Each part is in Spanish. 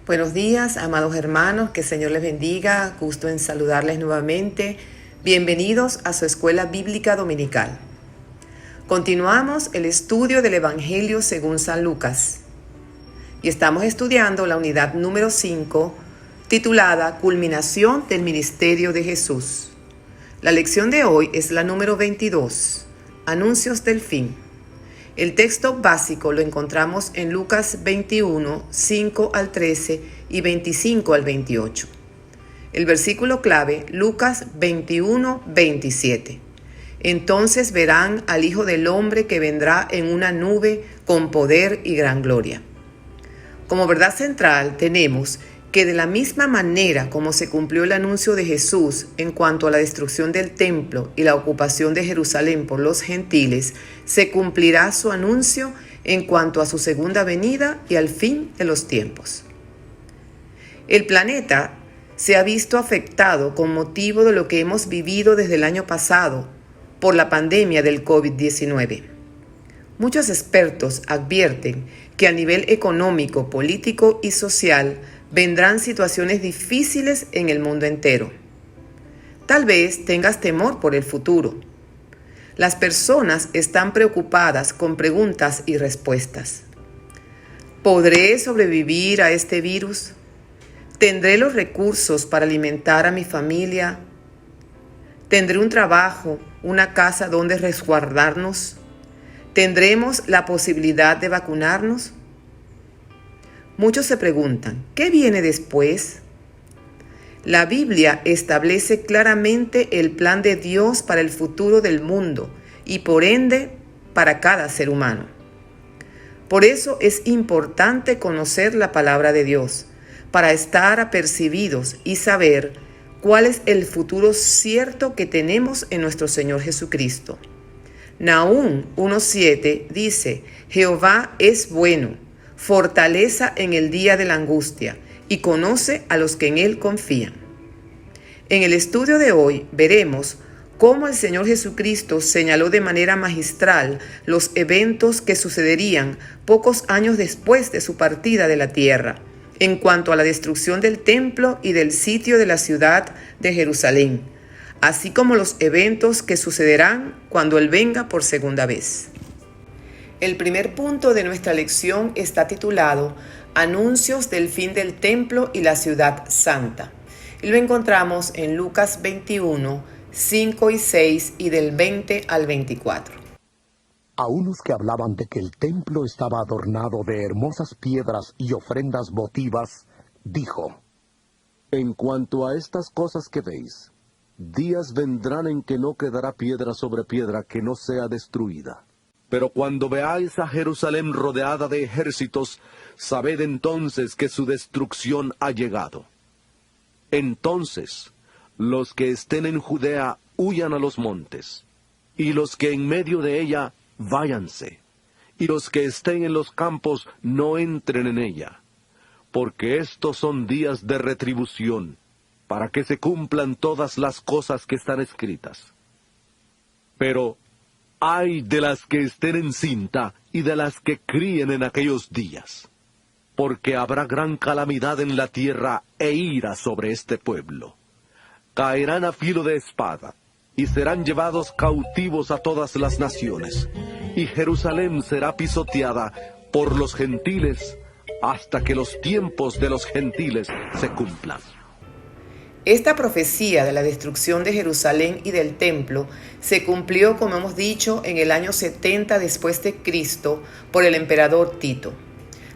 Buenos días, amados hermanos, que el Señor les bendiga, gusto en saludarles nuevamente. Bienvenidos a su escuela bíblica dominical. Continuamos el estudio del Evangelio según San Lucas y estamos estudiando la unidad número 5, titulada Culminación del Ministerio de Jesús. La lección de hoy es la número 22, Anuncios del Fin. El texto básico lo encontramos en Lucas 21, 5 al 13 y 25 al 28. El versículo clave, Lucas 21, 27. Entonces verán al Hijo del Hombre que vendrá en una nube con poder y gran gloria. Como verdad central tenemos que de la misma manera como se cumplió el anuncio de Jesús en cuanto a la destrucción del templo y la ocupación de Jerusalén por los gentiles, se cumplirá su anuncio en cuanto a su segunda venida y al fin de los tiempos. El planeta se ha visto afectado con motivo de lo que hemos vivido desde el año pasado por la pandemia del COVID-19. Muchos expertos advierten que a nivel económico, político y social vendrán situaciones difíciles en el mundo entero. Tal vez tengas temor por el futuro. Las personas están preocupadas con preguntas y respuestas. ¿Podré sobrevivir a este virus? ¿Tendré los recursos para alimentar a mi familia? ¿Tendré un trabajo, una casa donde resguardarnos? ¿Tendremos la posibilidad de vacunarnos? Muchos se preguntan, ¿qué viene después? La Biblia establece claramente el plan de Dios para el futuro del mundo y por ende para cada ser humano. Por eso es importante conocer la palabra de Dios, para estar apercibidos y saber cuál es el futuro cierto que tenemos en nuestro Señor Jesucristo. Nahum 1:7 dice, Jehová es bueno, fortaleza en el día de la angustia, y conoce a los que en Él confían. En el estudio de hoy veremos cómo el Señor Jesucristo señaló de manera magistral los eventos que sucederían pocos años después de su partida de la tierra, en cuanto a la destrucción del templo y del sitio de la ciudad de Jerusalén, así como los eventos que sucederán cuando Él venga por segunda vez. El primer punto de nuestra lección está titulado Anuncios del fin del templo y la ciudad santa. Y lo encontramos en Lucas 21, 5 y 6 y del 20 al 24. A unos que hablaban de que el templo estaba adornado de hermosas piedras y ofrendas votivas, dijo: En cuanto a estas cosas que veis, días vendrán en que no quedará piedra sobre piedra que no sea destruida. Pero cuando veáis a Jerusalén rodeada de ejércitos, sabed entonces que su destrucción ha llegado. Entonces, los que estén en Judea huyan a los montes, y los que en medio de ella váyanse, y los que estén en los campos no entren en ella, porque estos son días de retribución, para que se cumplan todas las cosas que están escritas. Pero ay de las que estén encinta y de las que críen en aquellos días, porque habrá gran calamidad en la tierra e ira sobre este pueblo. Caerán a filo de espada, y serán llevados cautivos a todas las naciones, y Jerusalén será pisoteada por los gentiles hasta que los tiempos de los gentiles se cumplan. Esta profecía de la destrucción de Jerusalén y del templo se cumplió, como hemos dicho, en el año 70 después de Cristo por el emperador Tito.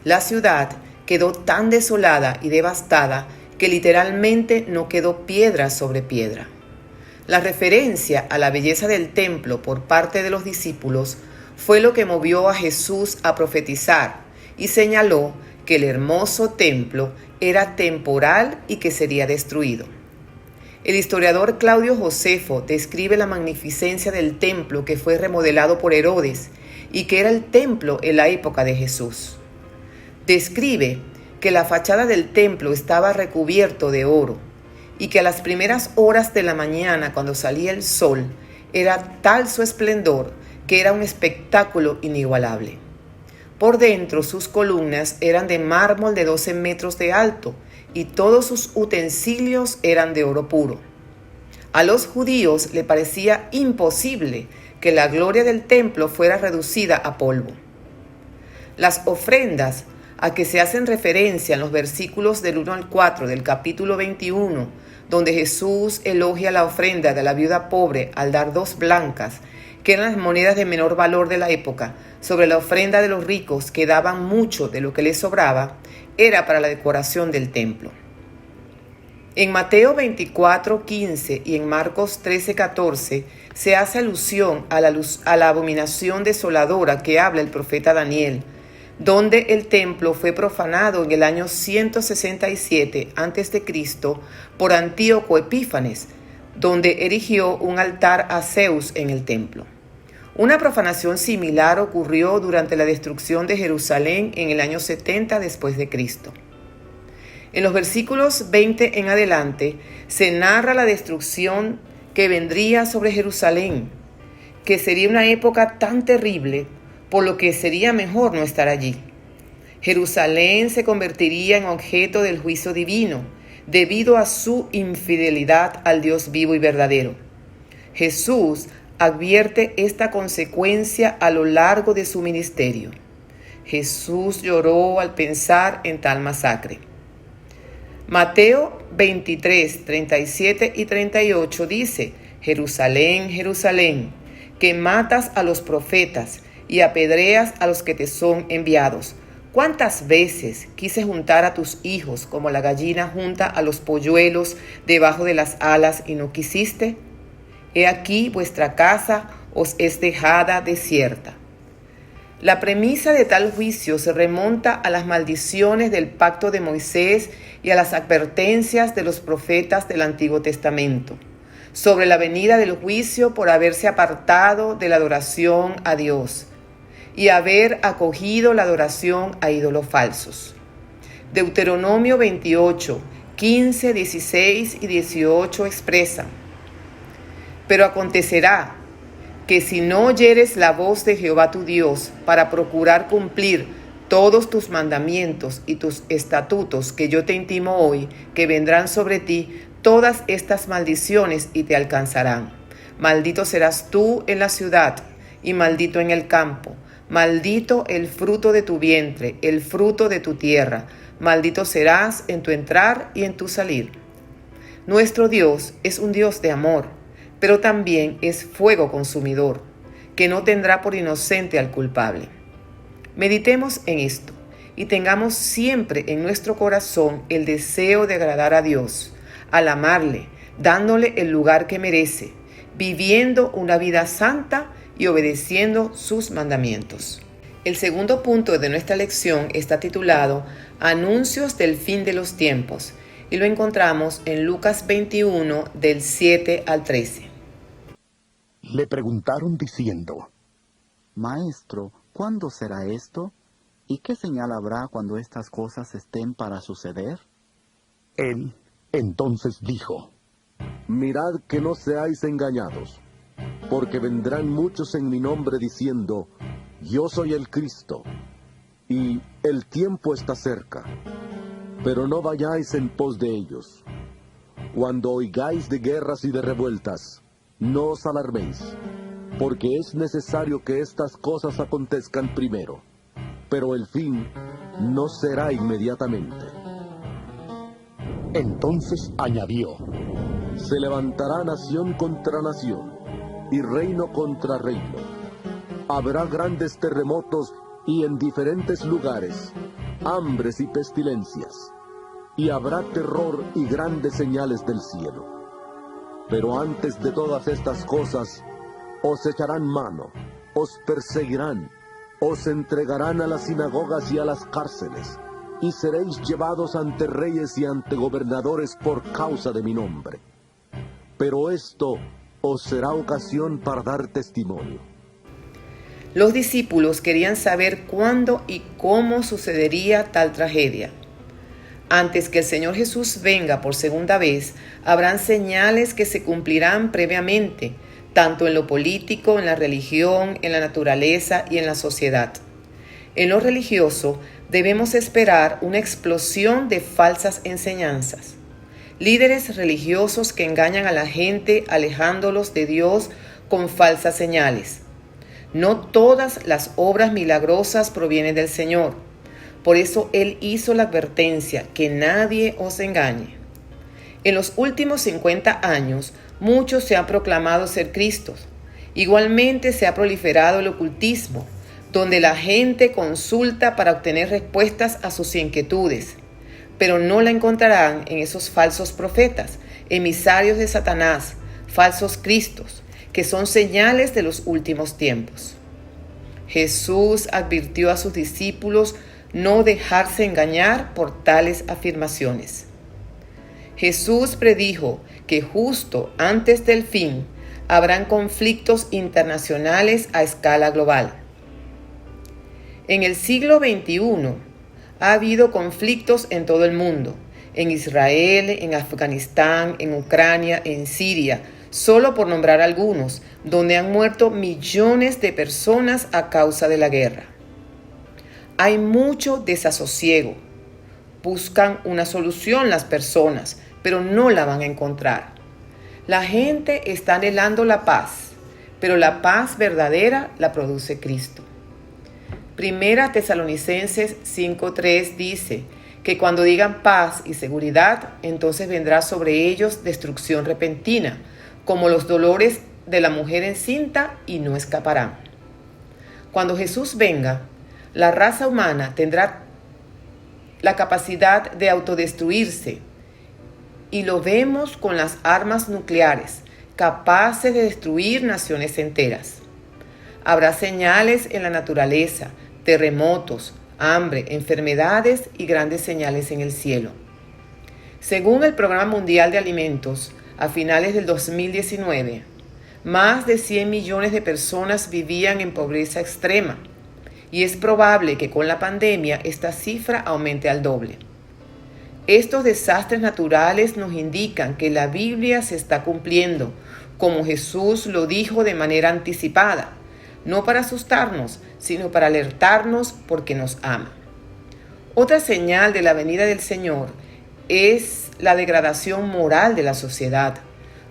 La ciudad quedó tan desolada y devastada que literalmente no quedó piedra sobre piedra. La referencia a la belleza del templo por parte de los discípulos fue lo que movió a Jesús a profetizar y señaló que el hermoso templo era temporal y que sería destruido. El historiador Claudio Josefo describe la magnificencia del templo que fue remodelado por Herodes y que era el templo en la época de Jesús. Describe que la fachada del templo estaba recubierto de oro y que a las primeras horas de la mañana, cuando salía el sol, era tal su esplendor que era un espectáculo inigualable. Por dentro sus columnas eran de mármol de 12 metros de alto y todos sus utensilios eran de oro puro. A los judíos le parecía imposible que la gloria del templo fuera reducida a polvo. Las ofrendas a que se hacen referencia en los versículos del 1 al 4 del capítulo 21, donde Jesús elogia la ofrenda de la viuda pobre al dar 2 blancas, que eran las monedas de menor valor de la época, sobre la ofrenda de los ricos que daban mucho de lo que les sobraba, era para la decoración del templo. En Mateo 24:15 y en Marcos 13:14 se hace alusión a la abominación desoladora que habla el profeta Daniel, donde el templo fue profanado en el año 167 a.C. por Antíoco Epífanes, donde erigió un altar a Zeus en el templo. Una profanación similar ocurrió durante la destrucción de Jerusalén en el año 70 después de Cristo. En los versículos 20 en adelante se narra la destrucción que vendría sobre Jerusalén, que sería una época tan terrible, por lo que sería mejor no estar allí. Jerusalén se convertiría en objeto del juicio divino, debido a su infidelidad al Dios vivo y verdadero. Jesús advierte esta consecuencia a lo largo de su ministerio. Jesús lloró al pensar en tal masacre. Mateo 23, 37 y 38 dice: Jerusalén, Jerusalén, que matas a los profetas y apedreas a los que te son enviados. ¿Cuántas veces quise juntar a tus hijos como la gallina junta a los polluelos debajo de las alas y no quisiste? He aquí vuestra casa os es dejada desierta. La premisa de tal juicio se remonta a las maldiciones del pacto de Moisés y a las advertencias de los profetas del Antiguo Testamento sobre la venida del juicio por haberse apartado de la adoración a Dios y haber acogido la adoración a ídolos falsos. Deuteronomio 28, 15, 16 y 18 expresan: Pero acontecerá que si no oyeres la voz de Jehová tu Dios para procurar cumplir todos tus mandamientos y tus estatutos que yo te intimo hoy, que vendrán sobre ti todas estas maldiciones y te alcanzarán. Maldito serás tú en la ciudad y maldito en el campo. Maldito el fruto de tu vientre, el fruto de tu tierra. Maldito serás en tu entrar y en tu salir. Nuestro Dios es un Dios de amor, pero también es fuego consumidor, que no tendrá por inocente al culpable. Meditemos en esto y tengamos siempre en nuestro corazón el deseo de agradar a Dios, al amarle, dándole el lugar que merece, viviendo una vida santa y obedeciendo sus mandamientos. El segundo punto de nuestra lección está titulado Anuncios del fin de los tiempos y lo encontramos en Lucas 21 del 7 al 13. Le preguntaron diciendo: Maestro, ¿cuándo será esto? ¿Y qué señal habrá cuando estas cosas estén para suceder? Él entonces dijo: Mirad que no seáis engañados, porque vendrán muchos en mi nombre diciendo: Yo soy el Cristo, y el tiempo está cerca. Pero no vayáis en pos de ellos. Cuando oigáis de guerras y de revueltas, no os alarméis, porque es necesario que estas cosas acontezcan primero, pero el fin no será inmediatamente. Entonces añadió: Se levantará nación contra nación, y reino contra reino. Habrá grandes terremotos y en diferentes lugares, hambres y pestilencias, y habrá terror y grandes señales del cielo. Pero antes de todas estas cosas, os echarán mano, os perseguirán, os entregarán a las sinagogas y a las cárceles, y seréis llevados ante reyes y ante gobernadores por causa de mi nombre. Pero esto os será ocasión para dar testimonio. Los discípulos querían saber cuándo y cómo sucedería tal tragedia. Antes que el Señor Jesús venga por segunda vez, habrán señales que se cumplirán previamente, tanto en lo político, en la religión, en la naturaleza y en la sociedad. En lo religioso debemos esperar una explosión de falsas enseñanzas. Líderes religiosos que engañan a la gente alejándolos de Dios con falsas señales. No todas las obras milagrosas provienen del Señor. Por eso Él hizo la advertencia, que nadie os engañe. En los últimos 50 años, muchos se han proclamado ser Cristos. Igualmente se ha proliferado el ocultismo, donde la gente consulta para obtener respuestas a sus inquietudes, pero no la encontrarán en esos falsos profetas, emisarios de Satanás, falsos cristos, que son señales de los últimos tiempos. Jesús advirtió a sus discípulos no dejarse engañar por tales afirmaciones. Jesús predijo que justo antes del fin habrán conflictos internacionales a escala global. En el siglo XXI ha habido conflictos en todo el mundo, en Israel, en Afganistán, en Ucrania, en Siria, solo por nombrar algunos, donde han muerto millones de personas a causa de la guerra. Hay mucho desasosiego. Buscan una solución las personas, pero no la van a encontrar. La gente está anhelando la paz, pero la paz verdadera la produce Cristo. Primera Tesalonicenses 5:3 dice que cuando digan paz y seguridad, entonces vendrá sobre ellos destrucción repentina, como los dolores de la mujer encinta, y no escaparán. Cuando Jesús venga, la raza humana tendrá la capacidad de autodestruirse, y lo vemos con las armas nucleares, capaces de destruir naciones enteras. Habrá señales en la naturaleza, terremotos, hambre, enfermedades y grandes señales en el cielo. Según el Programa Mundial de Alimentos, a finales del 2019, más de 100 millones de personas vivían en pobreza extrema, y es probable que con la pandemia esta cifra aumente al doble. Estos desastres naturales nos indican que la Biblia se está cumpliendo, como Jesús lo dijo de manera anticipada, no para asustarnos, sino para alertarnos porque nos ama. Otra señal de la venida del Señor es la degradación moral de la sociedad,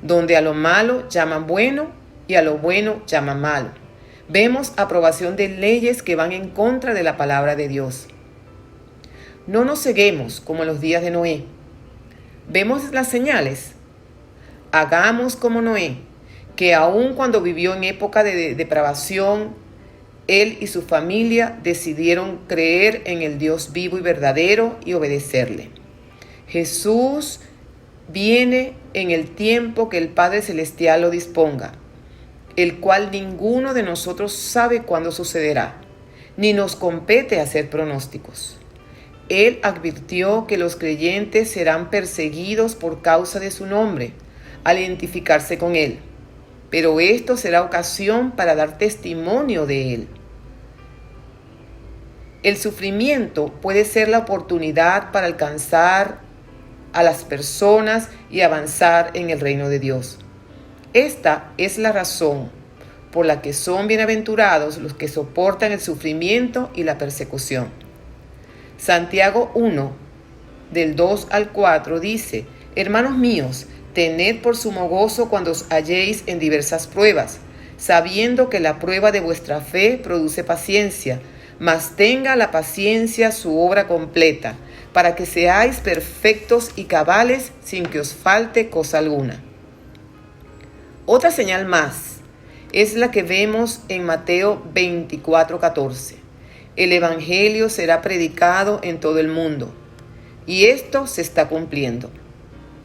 donde a lo malo llaman bueno y a lo bueno llaman malo. Vemos aprobación de leyes que van en contra de la palabra de Dios. No nos ceguemos como en los días de Noé. ¿Vemos las señales? Hagamos como Noé, que aun cuando vivió en época de depravación, él y su familia decidieron creer en el Dios vivo y verdadero y obedecerle. Jesús viene en el tiempo que el Padre Celestial lo disponga, el cual ninguno de nosotros sabe cuándo sucederá, ni nos compete hacer pronósticos. Él advirtió que los creyentes serán perseguidos por causa de su nombre, al identificarse con Él, pero esto será ocasión para dar testimonio de Él. El sufrimiento puede ser la oportunidad para alcanzar a las personas y avanzar en el reino de Dios. Esta es la razón por la que son bienaventurados los que soportan el sufrimiento y la persecución. Santiago 1, del 2 al 4 dice: Hermanos míos, tened por sumo gozo cuando os halléis en diversas pruebas, sabiendo que la prueba de vuestra fe produce paciencia, mas tenga la paciencia su obra completa, para que seáis perfectos y cabales sin que os falte cosa alguna. Otra señal más es la que vemos en Mateo 24:14. El Evangelio será predicado en todo el mundo, y esto se está cumpliendo.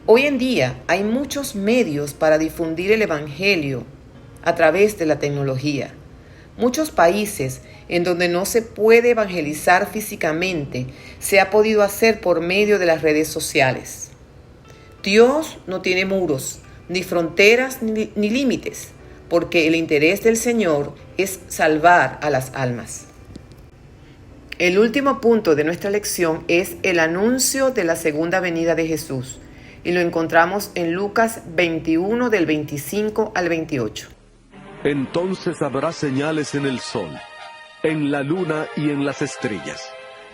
Hoy en día hay muchos medios para difundir el Evangelio a través de la tecnología. Muchos países en donde no se puede evangelizar físicamente se ha podido hacer por medio de las redes sociales. Dios no tiene muros, ni fronteras, ni límites, porque el interés del Señor es salvar a las almas. El último punto de nuestra lección es el anuncio de la segunda venida de Jesús, y lo encontramos en Lucas 21 del 25 al 28. Entonces habrá señales en el sol, en la luna y en las estrellas,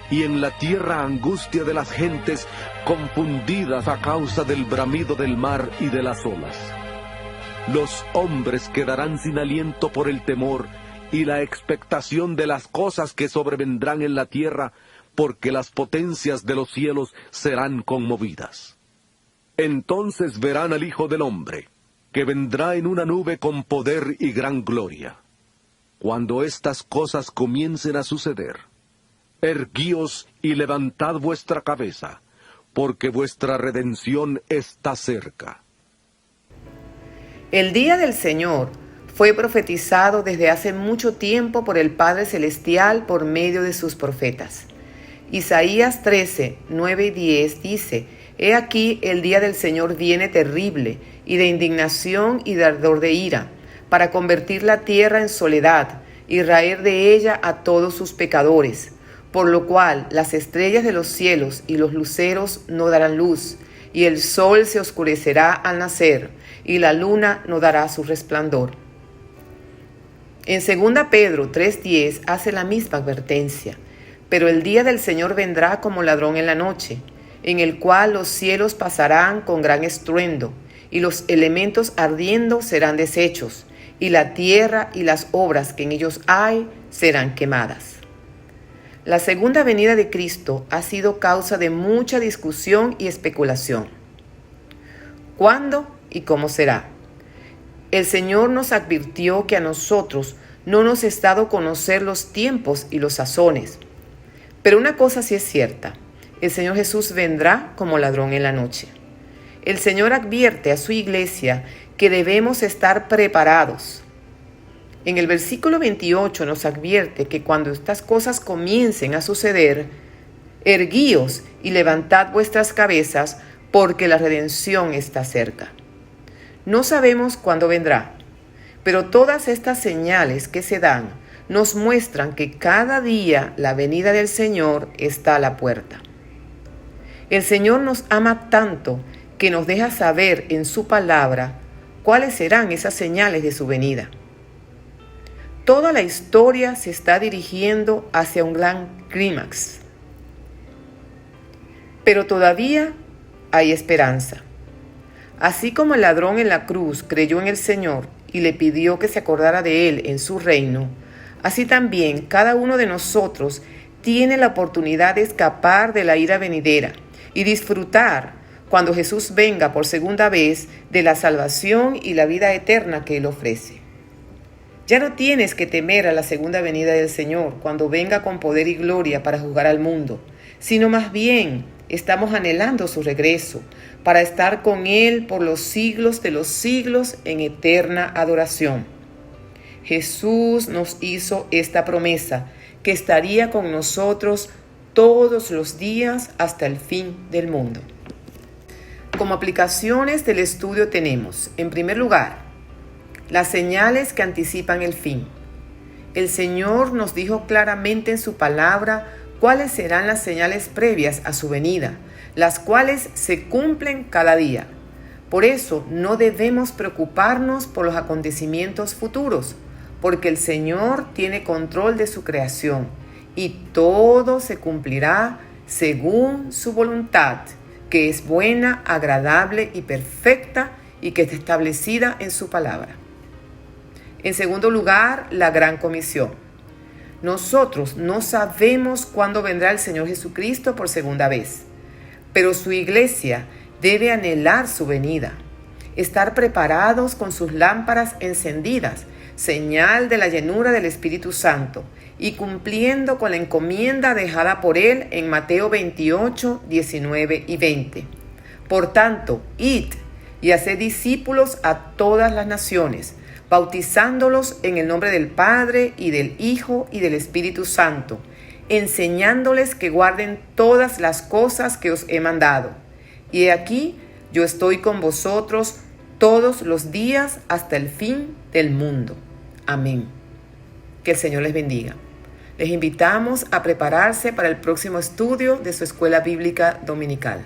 y en la tierra angustia de las gentes confundidas a causa del bramido del mar y de las olas. Los hombres quedarán sin aliento por el temor y la expectación de las cosas que sobrevendrán en la tierra, porque las potencias de los cielos serán conmovidas. Entonces verán al Hijo del Hombre, que vendrá en una nube con poder y gran gloria. Cuando estas cosas comiencen a suceder, erguíos y levantad vuestra cabeza, porque vuestra redención está cerca. El día del Señor fue profetizado desde hace mucho tiempo por el Padre Celestial por medio de sus profetas. Isaías 13, 9 y 10 dice: He aquí el día del Señor viene terrible, y de indignación y de ardor de ira, para convertir la tierra en soledad, y raer de ella a todos sus pecadores, por lo cual las estrellas de los cielos y los luceros no darán luz, y el sol se oscurecerá al nacer, y la luna no dará su resplandor. En 2 Pedro 3:10 hace la misma advertencia: pero el día del Señor vendrá como ladrón en la noche, en el cual los cielos pasarán con gran estruendo, y los elementos ardiendo serán deshechos, y la tierra y las obras que en ellos hay serán quemadas. La segunda venida de Cristo ha sido causa de mucha discusión y especulación. ¿Cuándo y cómo será? El Señor nos advirtió que a nosotros no nos es dado conocer los tiempos y los sazones. Pero una cosa sí es cierta: el Señor Jesús vendrá como ladrón en la noche. El Señor advierte a su iglesia que debemos estar preparados. En el versículo 28 nos advierte que cuando estas cosas comiencen a suceder, erguíos y levantad vuestras cabezas, porque la redención está cerca. No sabemos cuándo vendrá, pero todas estas señales que se dan nos muestran que cada día la venida del Señor está a la puerta. El Señor nos ama tanto que nos deja saber en su palabra cuáles serán esas señales de su venida. Toda la historia se está dirigiendo hacia un gran clímax. Pero todavía hay esperanza. Así como el ladrón en la cruz creyó en el Señor y le pidió que se acordara de él en su reino, así también cada uno de nosotros tiene la oportunidad de escapar de la ira venidera y disfrutar, cuando Jesús venga por segunda vez, de la salvación y la vida eterna que Él ofrece. Ya no tienes que temer a la segunda venida del Señor cuando venga con poder y gloria para juzgar al mundo, sino más bien estamos anhelando su regreso para estar con Él por los siglos de los siglos en eterna adoración. Jesús nos hizo esta promesa, que estaría con nosotros todos los días hasta el fin del mundo. Como aplicaciones del estudio tenemos, en primer lugar, las señales que anticipan el fin. El Señor nos dijo claramente en su palabra cuáles serán las señales previas a su venida, las cuales se cumplen cada día. Por eso no debemos preocuparnos por los acontecimientos futuros, porque el Señor tiene control de su creación y todo se cumplirá según su voluntad, que es buena, agradable y perfecta, y que está establecida en su palabra. En segundo lugar, la gran comisión. Nosotros no sabemos cuándo vendrá el Señor Jesucristo por segunda vez, pero su iglesia debe anhelar su venida, estar preparados con sus lámparas encendidas, señal de la llenura del Espíritu Santo, y cumpliendo con la encomienda dejada por Él en Mateo 28, 19 y 20. Por tanto, id y haced discípulos a todas las naciones, bautizándolos en el nombre del Padre y del Hijo y del Espíritu Santo, enseñándoles que guarden todas las cosas que os he mandado. Y he aquí, yo estoy con vosotros todos los días hasta el fin del mundo. Amén. Que el Señor les bendiga. Les invitamos a prepararse para el próximo estudio de su escuela bíblica dominical.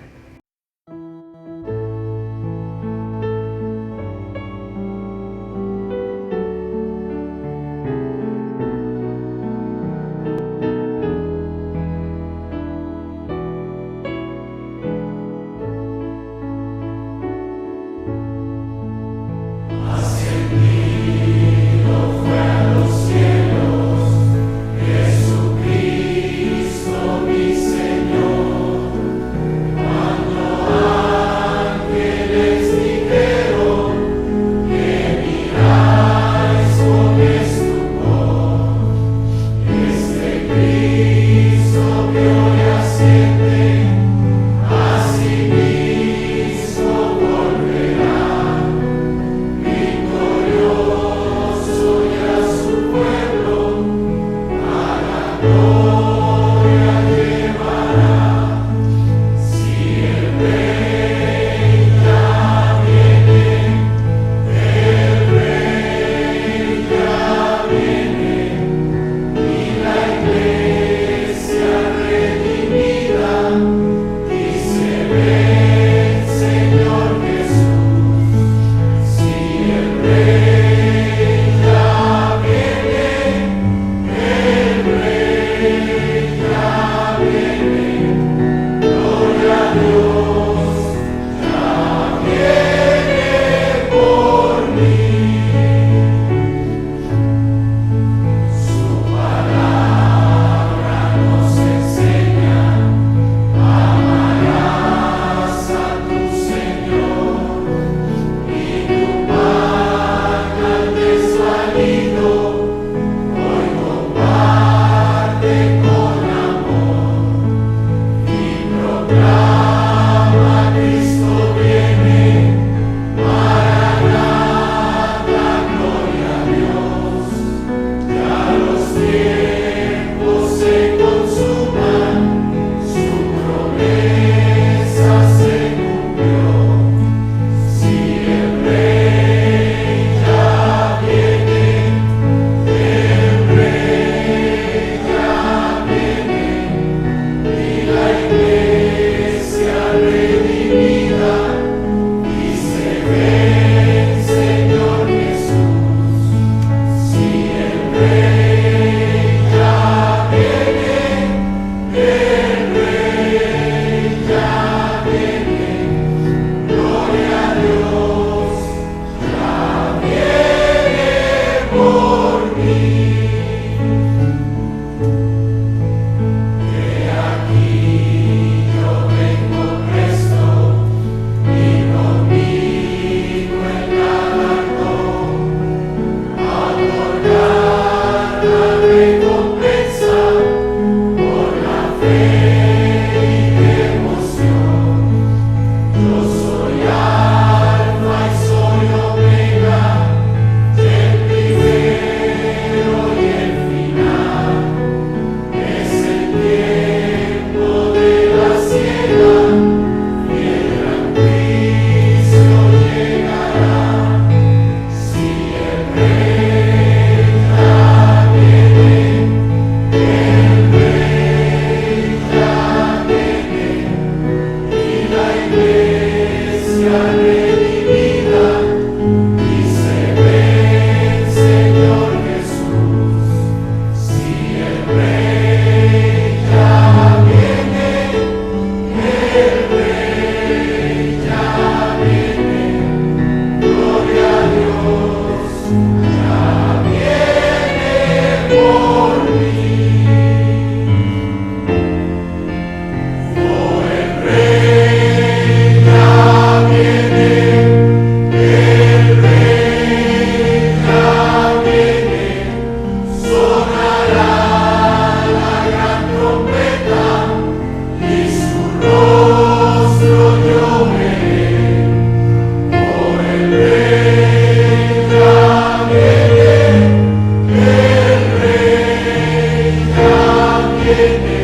Amen.